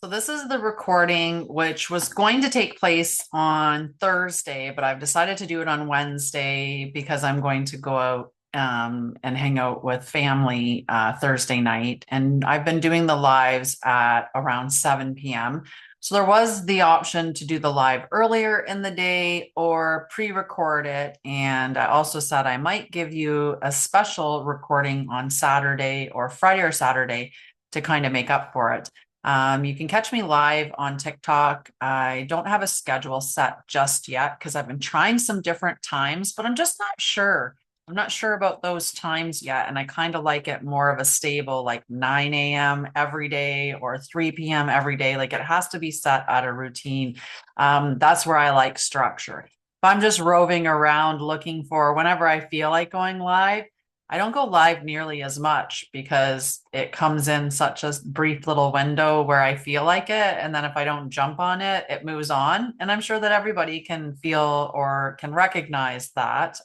So this is the recording, which was going to take place on Thursday, but I've decided to do it on Wednesday because I'm going to go out and hang out with family Thursday night. And I've been doing the lives at around 7 p.m. So there was the option to do the live earlier in the day or pre-record it. And I also said I might give you a special recording on Saturday or Friday or Saturday to kind of make up for it. You can catch me live on TikTok. I don't have a schedule set just yet because I've been trying some different times, but I'm just not sure. I'm not sure about those times yet. And I kind of like it more of a stable, like 9 a.m. every day or 3 p.m. every day. Like it has to be set at a routine. That's where I like structure. If I'm just roving around looking for whenever I feel like going live, I don't go live nearly as much because it comes in such a brief little window where I feel like it. And then if I don't jump on it, it moves on. And I'm sure that everybody can feel or can recognize that.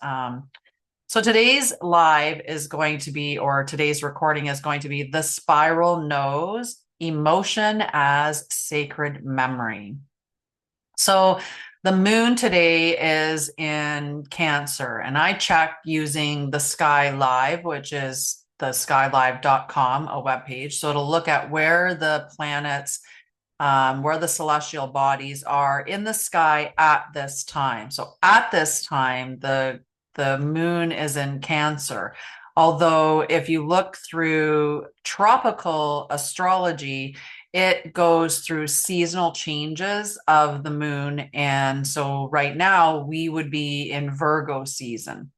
So today's live is going to be, or today's recording is going to be The Spiral Knows Emotion as Sacred Memory. So the moon today is in Cancer, and I checked using the Sky Live, which is the skylive.com, a webpage. So it'll look at where the planets, where the celestial bodies are in the sky at this time. So at this time, the moon is in Cancer. Although if you look through tropical astrology, it goes through seasonal changes of the moon. And so right now we would be in Virgo season.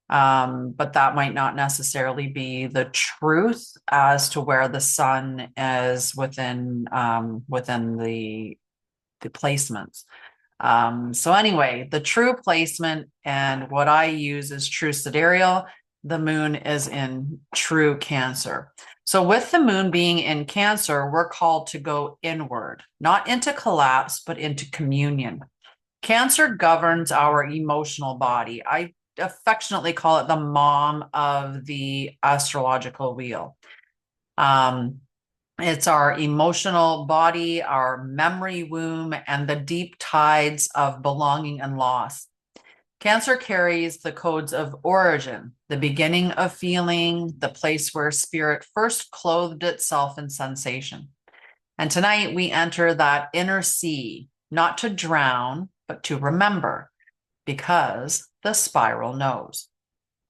But that might not necessarily be the truth as to where the sun is within the placements. So anyway, the true placement and what I use is true sidereal. The moon is in true Cancer. So with the moon being in Cancer, we're called to go inward, not into collapse, but into communion. Cancer governs our emotional body. I affectionately call it the mom of the astrological wheel. Um, it's our emotional body, our memory womb, and the deep tides of belonging and loss. Cancer carries the codes of origin, the beginning of feeling, the place where spirit first clothed itself in sensation. And tonight we enter that inner sea, not to drown, but to remember, because the spiral knows.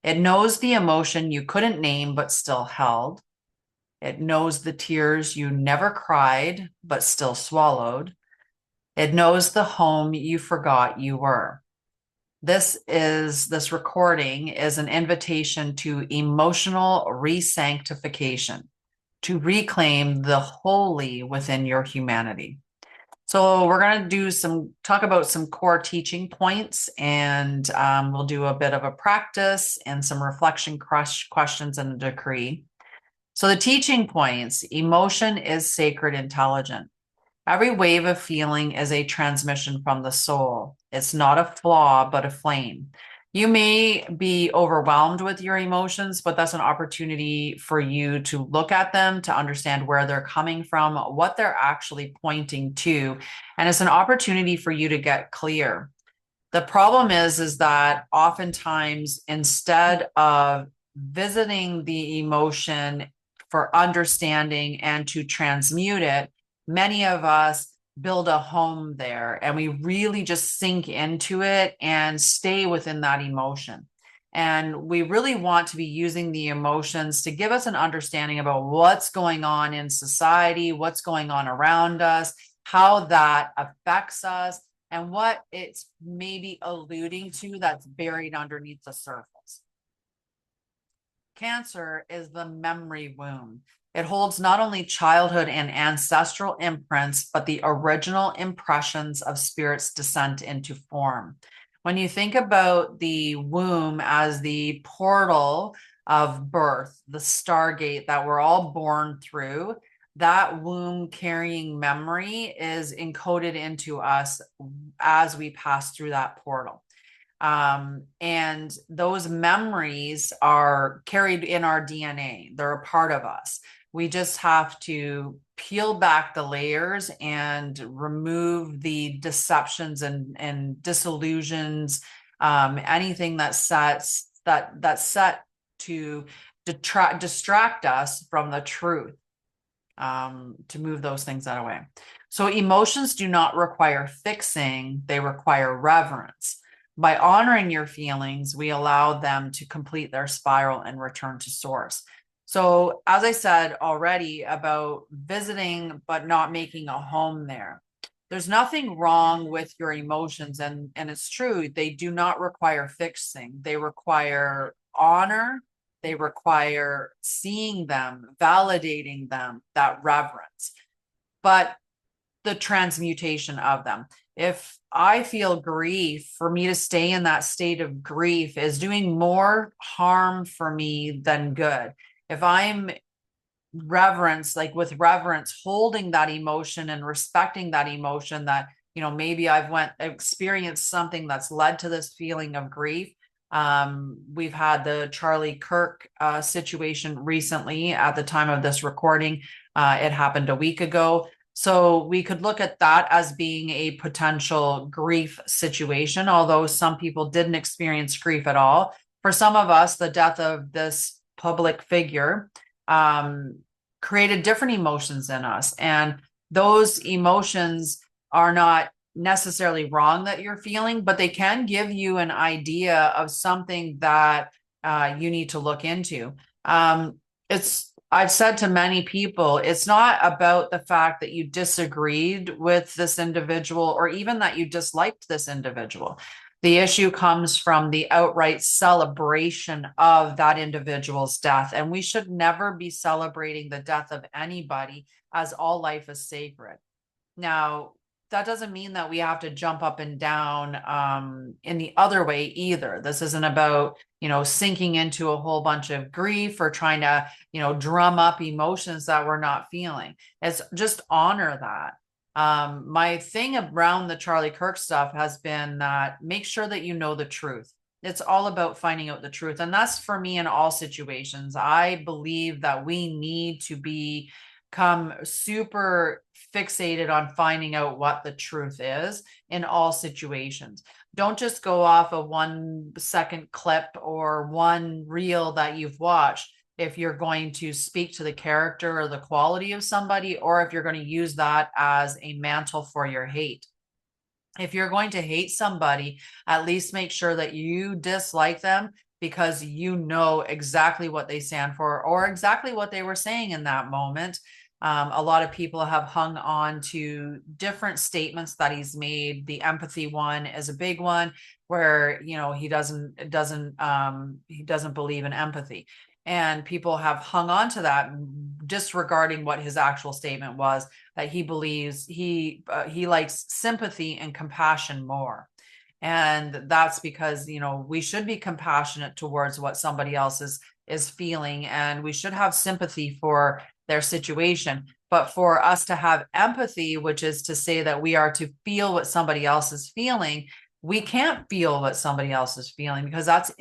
It knows the emotion you couldn't name but still held. It knows the tears you never cried but still swallowed. It knows the home you forgot you were. This recording is an invitation to emotional re-sanctification, to reclaim the holy within your humanity. So we're going to talk about some core teaching points, and we'll do a bit of a practice and some reflection questions and a decree. So the teaching points: emotion is sacred intelligence. Every wave of feeling is a transmission from the soul. It's not a flaw, but a flame. You may be overwhelmed with your emotions, but that's an opportunity for you to look at them, to understand where they're coming from, what they're actually pointing to. And it's an opportunity for you to get clear. The problem is that oftentimes, instead of visiting the emotion for understanding and to transmute it, many of us build a home there and we really just sink into it and stay within that emotion. And we really want to be using the emotions to give us an understanding about what's going on in society, what's going on around us, how that affects us, and what it's maybe alluding to that's buried underneath the surface. Cancer is the memory womb. It holds not only childhood and ancestral imprints, but the original impressions of spirit's descent into form. When you think about the womb as the portal of birth, the stargate that we're all born through, that womb carrying memory is encoded into us as we pass through that portal. And those memories are carried in our DNA. They're a part of us. We just have to peel back the layers and remove the deceptions and disillusions, anything that's set to distract us from the truth, to move those things that away. So emotions do not require fixing, they require reverence. By honoring your feelings, we allow them to complete their spiral and return to source. So, as I said already about visiting but not making a home there, there's nothing wrong with your emotions. And it's true, they do not require fixing, they require honor, they require seeing them, validating them, that reverence. But the transmutation of them. If I feel grief, for me to stay in that state of grief is doing more harm for me than good. If I'm reverence, like with reverence, holding that emotion and respecting that emotion, that, maybe I've experienced something that's led to this feeling of grief. We've had the Charlie Kirk situation recently at the time of this recording. It happened a week ago. So we could look at that as being a potential grief situation, although some people didn't experience grief at all. For some of us, the death of this public figure created different emotions in us. And those emotions are not necessarily wrong that you're feeling, but they can give you an idea of something that you need to look into. I've said to many people, it's not about the fact that you disagreed with this individual or even that you disliked this individual. The issue comes from the outright celebration of that individual's death. And we should never be celebrating the death of anybody, as all life is sacred. Now, that doesn't mean that we have to jump up and down in the other way either. This isn't about, sinking into a whole bunch of grief or trying to, drum up emotions that we're not feeling. It's just honor that. My thing around the Charlie Kirk stuff has been that make sure that you know the truth. It's all about finding out the truth. And that's for me in all situations. I believe that we need to become super fixated on finding out what the truth is in all situations. Don't just go off a 1 second clip or one reel that you've watched if you're going to speak to the character or the quality of somebody, or if you're going to use that as a mantle for your hate. If you're going to hate somebody, at least make sure that you dislike them because you know exactly what they stand for or exactly what they were saying in that moment. A lot of people have hung on to different statements that he's made. The empathy one is a big one where, he doesn't believe in empathy. And people have hung on to that, disregarding what his actual statement was, that he believes he likes sympathy and compassion more. And that's because, we should be compassionate towards what somebody else is feeling, and we should have sympathy for their situation. But for us to have empathy, which is to say that we are to feel what somebody else is feeling, we can't feel what somebody else is feeling because that's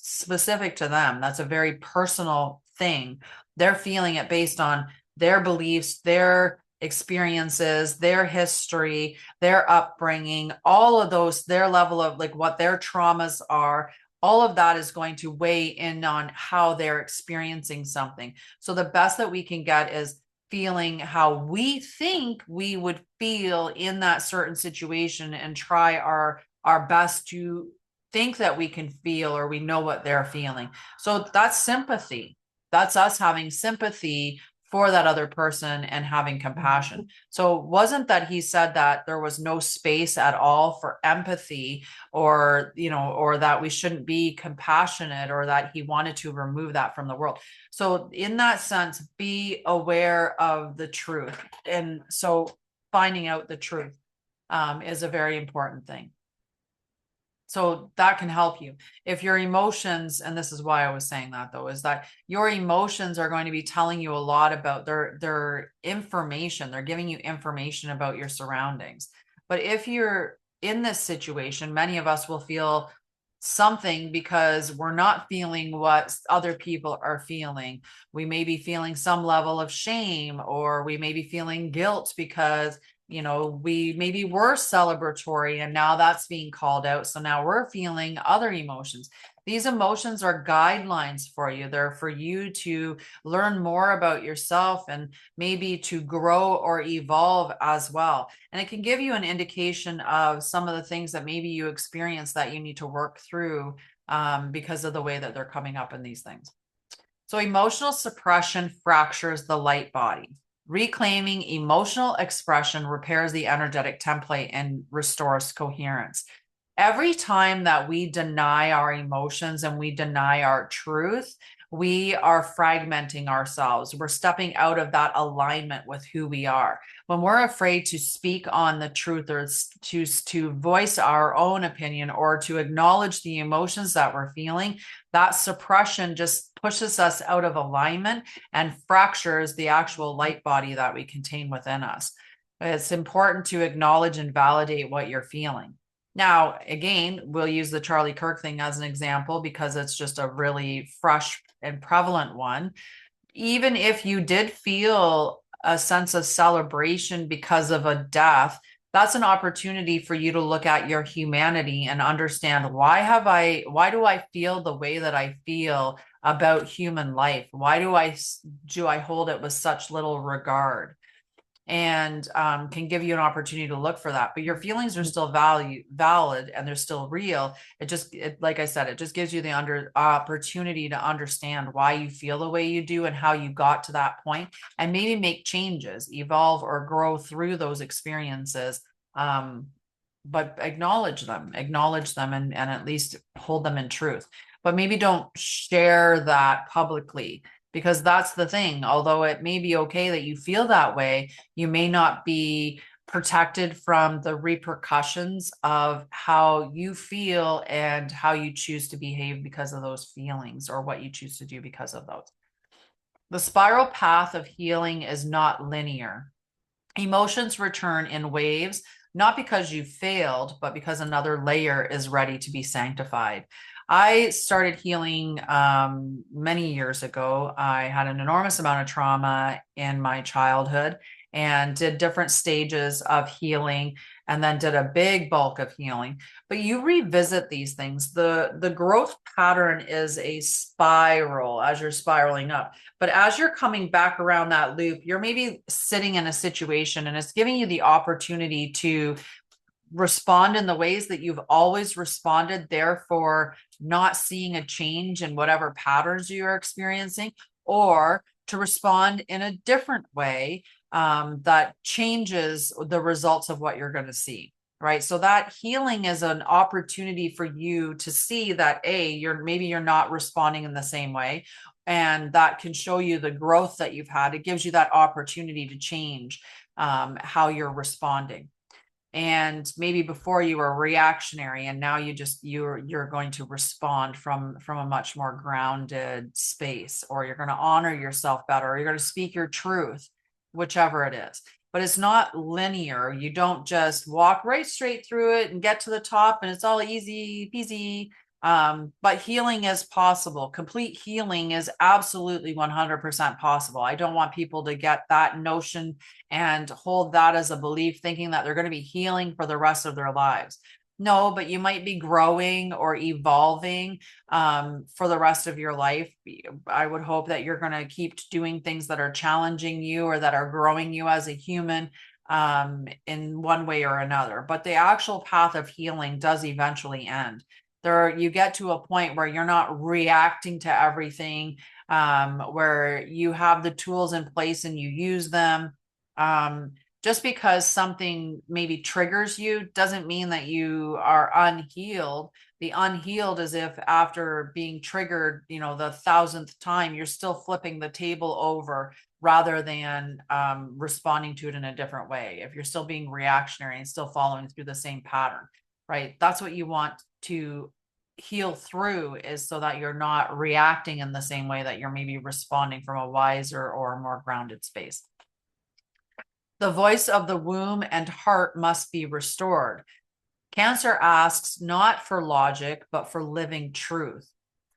specific to them. That's a very personal thing. They're feeling it based on their beliefs, their experiences, their history, their upbringing, all of those, their level of like what their traumas are. All of that is going to weigh in on how they're experiencing something. So the best that we can get is feeling how we think we would feel in that certain situation and try our best to think that we can feel or we know what they're feeling. So that's sympathy. That's us having sympathy for that other person and having compassion. So it wasn't that he said that there was no space at all for empathy or, or that we shouldn't be compassionate or that he wanted to remove that from the world. So in that sense, be aware of the truth. And so finding out the truth is a very important thing. So that can help you. If your emotions, and this is why I was saying that though, is that your emotions are going to be telling you a lot about their information. They're giving you information about your surroundings. But if you're in this situation, many of us will feel something because we're not feeling what other people are feeling. We may be feeling some level of shame, or we may be feeling guilt because, we maybe were celebratory and now that's being called out. So now we're feeling other emotions. These emotions are guidelines for you. They're for you to learn more about yourself and maybe to grow or evolve as well. And it can give you an indication of some of the things that maybe you experience that you need to work through because of the way that they're coming up in these things. So emotional suppression fractures the light body. Reclaiming emotional expression repairs the energetic template and restores coherence. Every time that we deny our emotions and we deny our truth, we are fragmenting ourselves. We're stepping out of that alignment with who we are. When we're afraid to speak on the truth, or to voice our own opinion, or to acknowledge the emotions that we're feeling, that suppression just pushes us out of alignment and fractures the actual light body that we contain within us. It's important to acknowledge and validate what you're feeling. Now, again, we'll use the Charlie Kirk thing as an example because it's just a really fresh and prevalent one. Even if you did feel a sense of celebration because of a death, that's an opportunity for you to look at your humanity and understand, why do I feel the way that I feel about human life? Why do I hold it with such little regard? And can give you an opportunity to look for that. But your feelings are still valid and they're still real. Like I said, it just gives you the opportunity to understand why you feel the way you do and how you got to that point, and maybe make changes, evolve, or grow through those experiences. But acknowledge them and at least hold them in truth. But maybe don't share that publicly, because that's the thing. Although it may be okay that you feel that way, you may not be protected from the repercussions of how you feel and how you choose to behave because of those feelings, or what you choose to do because of those. The spiral path of healing is not linear. Emotions return in waves, not because you failed, but because another layer is ready to be sanctified. I started healing many years ago. I had an enormous amount of trauma in my childhood and did different stages of healing, and then did a big bulk of healing. But you revisit these things. The growth pattern is a spiral as you're spiraling up. But as you're coming back around that loop, you're maybe sitting in a situation and it's giving you the opportunity to respond in the ways that you've always responded, therefore not seeing a change in whatever patterns you're experiencing, or to respond in a different way that changes the results of what you're going to see. Right. So that healing is an opportunity for you to see that you're not responding in the same way. And that can show you the growth that you've had. It gives you that opportunity to change how you're responding. And maybe before you were reactionary, and now you're going to respond from a much more grounded space, or you're going to honor yourself better, or you're going to speak your truth, whichever it is. But it's not linear. You don't just walk right straight through it and get to the top and it's all easy peasy. But healing is possible. Complete healing is absolutely 100% possible. I don't want people to get that notion and hold that as a belief, thinking that they're going to be healing for the rest of their lives. No, but you might be growing or evolving for the rest of your life. I would hope that you're going to keep doing things that are challenging you or that are growing you as a human in one way or another. But the actual path of healing does eventually end. You get to a point where you're not reacting to everything, where you have the tools in place and you use them. Just because something maybe triggers you doesn't mean that you are unhealed. The unhealed is if after being triggered, the 1,000th time, you're still flipping the table over rather than responding to it in a different way. If you're still being reactionary and still following through the same pattern, right? That's what you want to heal through, is so that you're not reacting in the same way, that you're maybe responding from a wiser or more grounded space. The voice of the womb and heart must be restored. Cancer asks not for logic, but for living truth,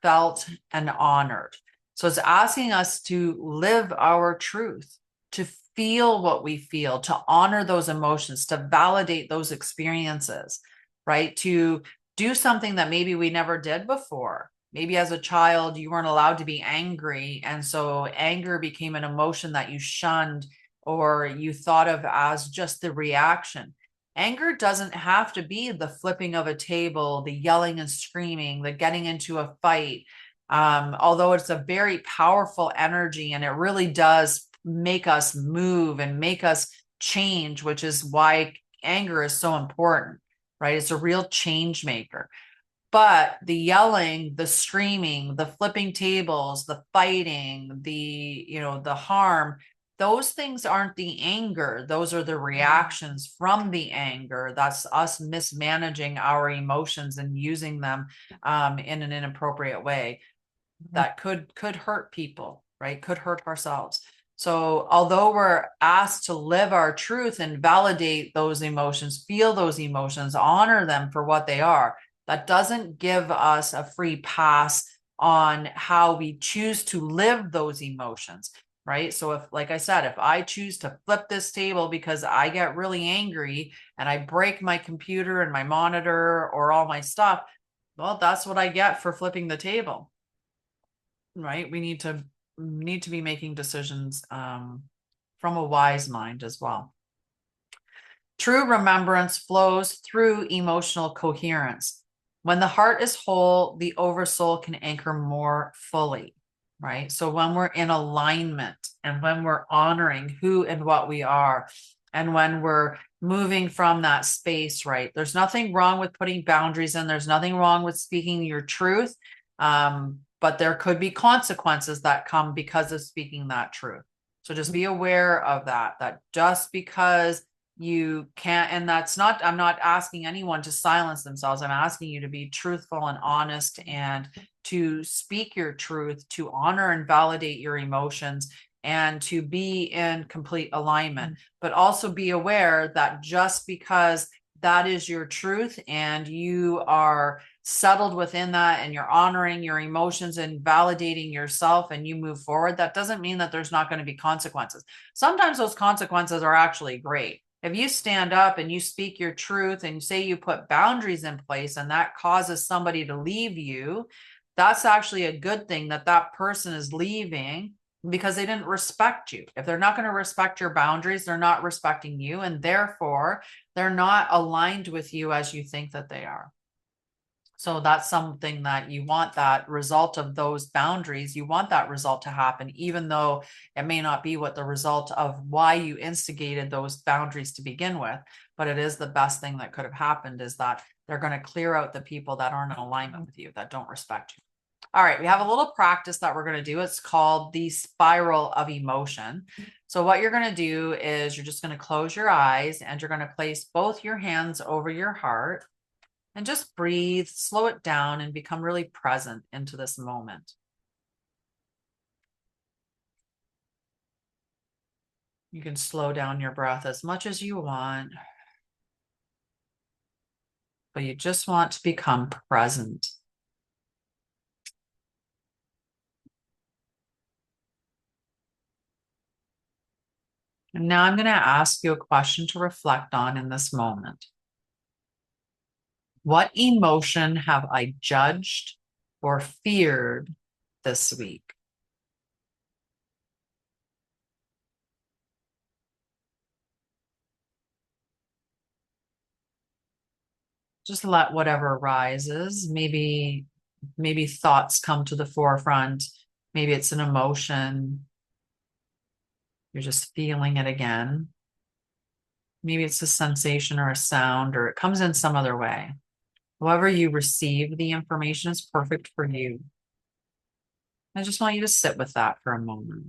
felt and honored. So it's asking us to live our truth, to feel what we feel, to honor those emotions, to validate those experiences, right? To do something that maybe we never did before. Maybe as a child, you weren't allowed to be angry. And so anger became an emotion that you shunned or you thought of as just the reaction. Anger doesn't have to be the flipping of a table, the yelling and screaming, the getting into a fight. Although it's a very powerful energy and it really does make us move and make us change, which is why anger is so important, right? It's a real change maker. But the yelling, the screaming, the flipping tables, the fighting, the harm, those things aren't the anger. Those are the reactions from the anger. That's us mismanaging our emotions and using them in an inappropriate way that could hurt people, right? Could hurt ourselves. So although we're asked to live our truth and validate those emotions, feel those emotions, honor them for what they are, that doesn't give us a free pass on how we choose to live those emotions, right? So if, like I said, if I choose to flip this table because I get really angry and I break my computer and my monitor or all my stuff, well, that's what I get for flipping the table, right? We need to be making decisions from a wise mind as well. True remembrance flows through emotional coherence. When the heart is whole, the oversoul can anchor more fully, right? So when we're in alignment and when we're honoring who and what we are, and when we're moving from that space, right? There's nothing wrong with putting boundaries in. There's nothing wrong with speaking your truth. But there could be consequences that come because of speaking that truth. So just be aware of that just because you can't, and that's not, I'm not asking anyone to silence themselves. I'm asking you to be truthful and honest and to speak your truth, to honor and validate your emotions, and to be in complete alignment. But also be aware that just because that is your truth and you are settled within that and you're honoring your emotions and validating yourself and you move forward, that doesn't mean that there's not going to be consequences. Sometimes those consequences are actually great. If you stand up and you speak your truth and say you put boundaries in place and that causes somebody to leave you, that's actually a good thing that that person is leaving because they didn't respect you. If they're not going to respect your boundaries, they're not respecting you, and therefore they're not aligned with you as you think that they are. So that's something that you want, that result of those boundaries, you want that result to happen, even though it may not be what the result of why you instigated those boundaries to begin with. But it is the best thing that could have happened, is that they're going to clear out the people that aren't in alignment with you, that don't respect you. All right, we have a little practice that we're going to do. It's called the spiral of emotion. So what you're going to do is you're just going to close your eyes and you're going to place both your hands over your heart. And just breathe, slow it down, and become really present into this moment. You can slow down your breath as much as you want, but you just want to become present. And now I'm going to ask you a question to reflect on in this moment. What emotion have I judged or feared this week? Just let whatever arises. Maybe thoughts come to the forefront. Maybe it's an emotion. You're just feeling it again. Maybe it's a sensation or a sound, or it comes in some other way. However you receive the information is perfect for you. I just want you to sit with that for a moment.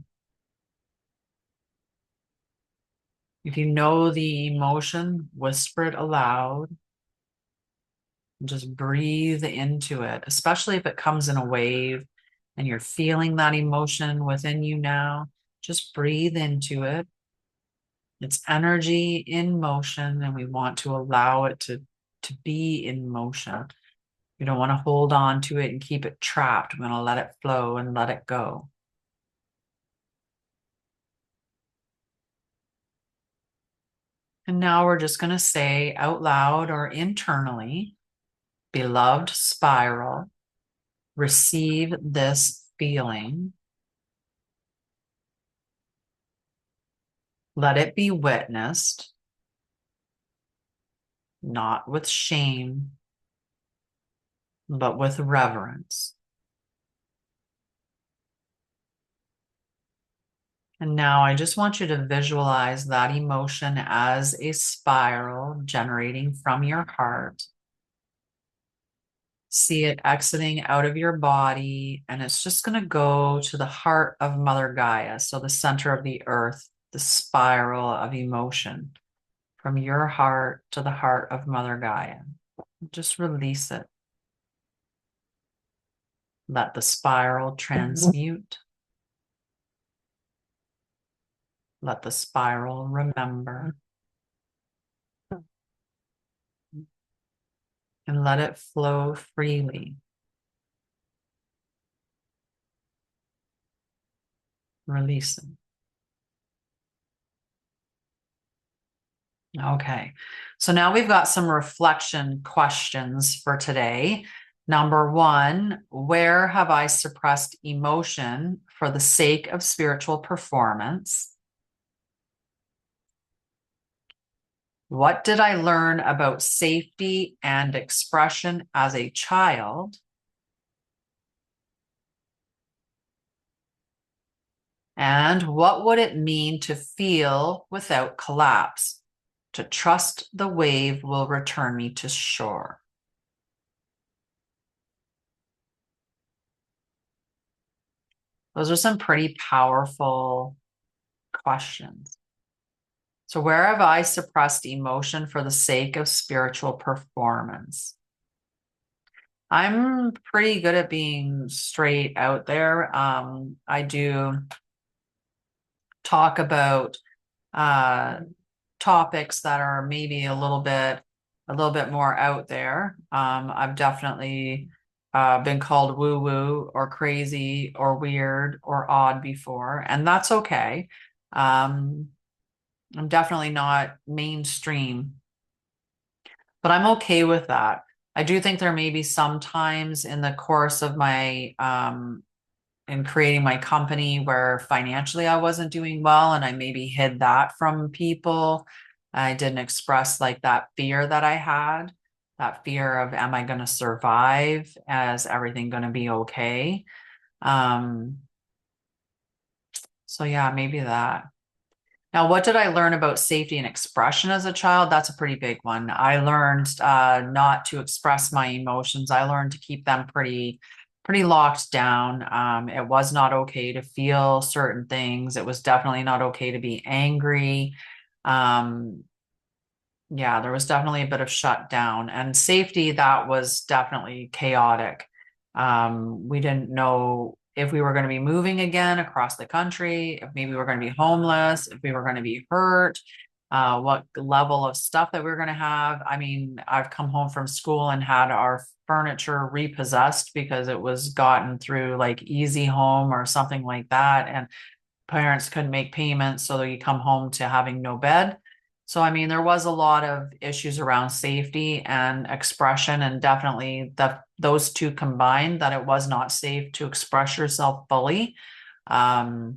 If you know the emotion, whisper it aloud. And just breathe into it, especially if it comes in a wave and you're feeling that emotion within you now. Just breathe into it. It's energy in motion, and we want to allow it to to be in motion. We don't want to hold on to it and keep it trapped. We want to let it flow and let it go. And now we're just going to say out loud or internally, beloved spiral, receive this feeling. Let it be witnessed, not with shame, but with reverence. And now I just want you to visualize that emotion as a spiral generating from your heart. See it exiting out of your body, and it's just going to go to the heart of Mother Gaia. So the center of the earth, the spiral of emotion from your heart to the heart of Mother Gaia. Just release it. Let the spiral transmute. Let the spiral remember. And let it flow freely. Releasing. Okay, so now we've got some reflection questions for today. Number one, where have I suppressed emotion for the sake of spiritual performance? What did I learn about safety and expression as a child? And what would it mean to feel without collapse? To trust the wave will return me to shore. Those are some pretty powerful questions. So where have I suppressed emotion for the sake of spiritual performance? I'm pretty good at being straight out there. I do talk about topics that are maybe a little bit more out there. I've definitely been called woo-woo or crazy or weird or odd before, and that's okay. I'm definitely not mainstream, but I'm okay with that. I do think there may be some times in the course of my in creating my company where financially I wasn't doing well, and I maybe hid that from people. I didn't express like that fear that I had, that fear of, am I going to survive? Is everything going to be okay? So yeah, maybe that. Now, what did I learn about safety and expression as a child? That's a pretty big one. I learned not to express my emotions. I learned to keep them pretty locked down. It was not okay to feel certain things. It was definitely not okay to be angry. Yeah, there was definitely a bit of shutdown, and safety, that was definitely chaotic. We didn't know if we were going to be moving again across the country, if maybe we were going to be homeless, if we were going to be hurt, what level of stuff that we were going to have. I mean, I've come home from school and had our furniture repossessed because it was gotten through like Easy Home or something like that, and parents couldn't make payments, so you come home to having no bed. So, I mean, there was a lot of issues around safety and expression, and definitely those two combined, that it was not safe to express yourself fully. So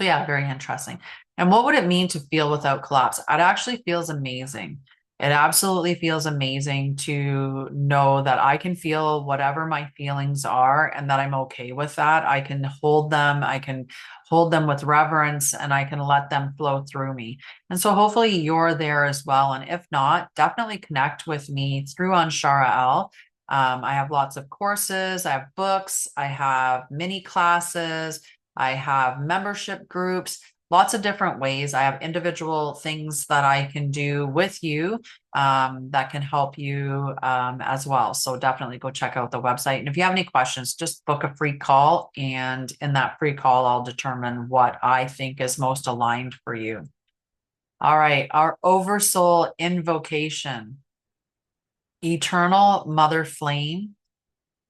yeah, very interesting. And what would it mean to feel without collapse? It actually feels amazing. It absolutely feels amazing to know that I can feel whatever my feelings are and that I'm okay with that. I can hold them. I can hold them with reverence, and I can let them flow through me. And so hopefully you're there as well. And if not, definitely connect with me through Anshara'El. I have lots of courses. I have books. I have mini classes. I have membership groups, lots of different ways. I have individual things that I can do with you that can help you as well. So definitely go check out the website. And if you have any questions, just book a free call. And in that free call, I'll determine what I think is most aligned for you. All right, our Oversoul invocation. Eternal Mother Flame,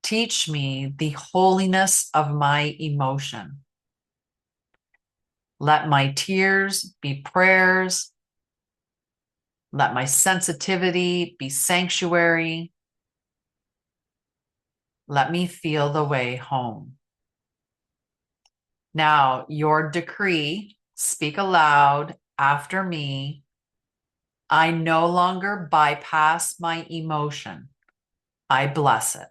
teach me the holiness of my emotion. Let my tears be prayers. Let my sensitivity be sanctuary. Let me feel the way home. Now, your decree, speak aloud after me. I no longer bypass my emotion. I bless it.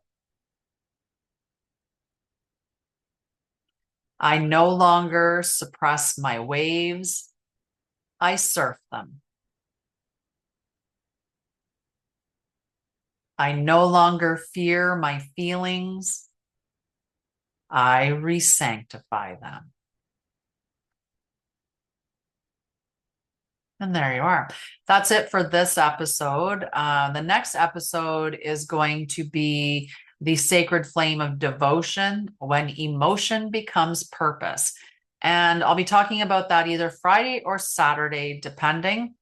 I no longer suppress my waves. I surf them. I no longer fear my feelings. I re-sanctify them. And there you are. That's it for this episode. The next episode is going to be the sacred flame of devotion when emotion becomes purpose. And I'll be talking about that either Friday or Saturday, depending.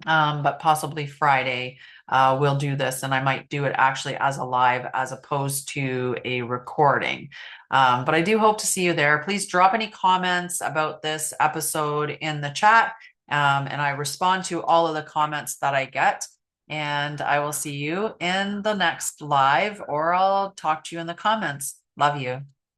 But possibly Friday, we'll do this, and I might do it actually as a live as opposed to a recording. But I do hope to see you there. Please drop any comments about this episode in the chat, and I respond to all of the comments that I get. And I will see you in the next live, or I'll talk to you in the comments. Love you.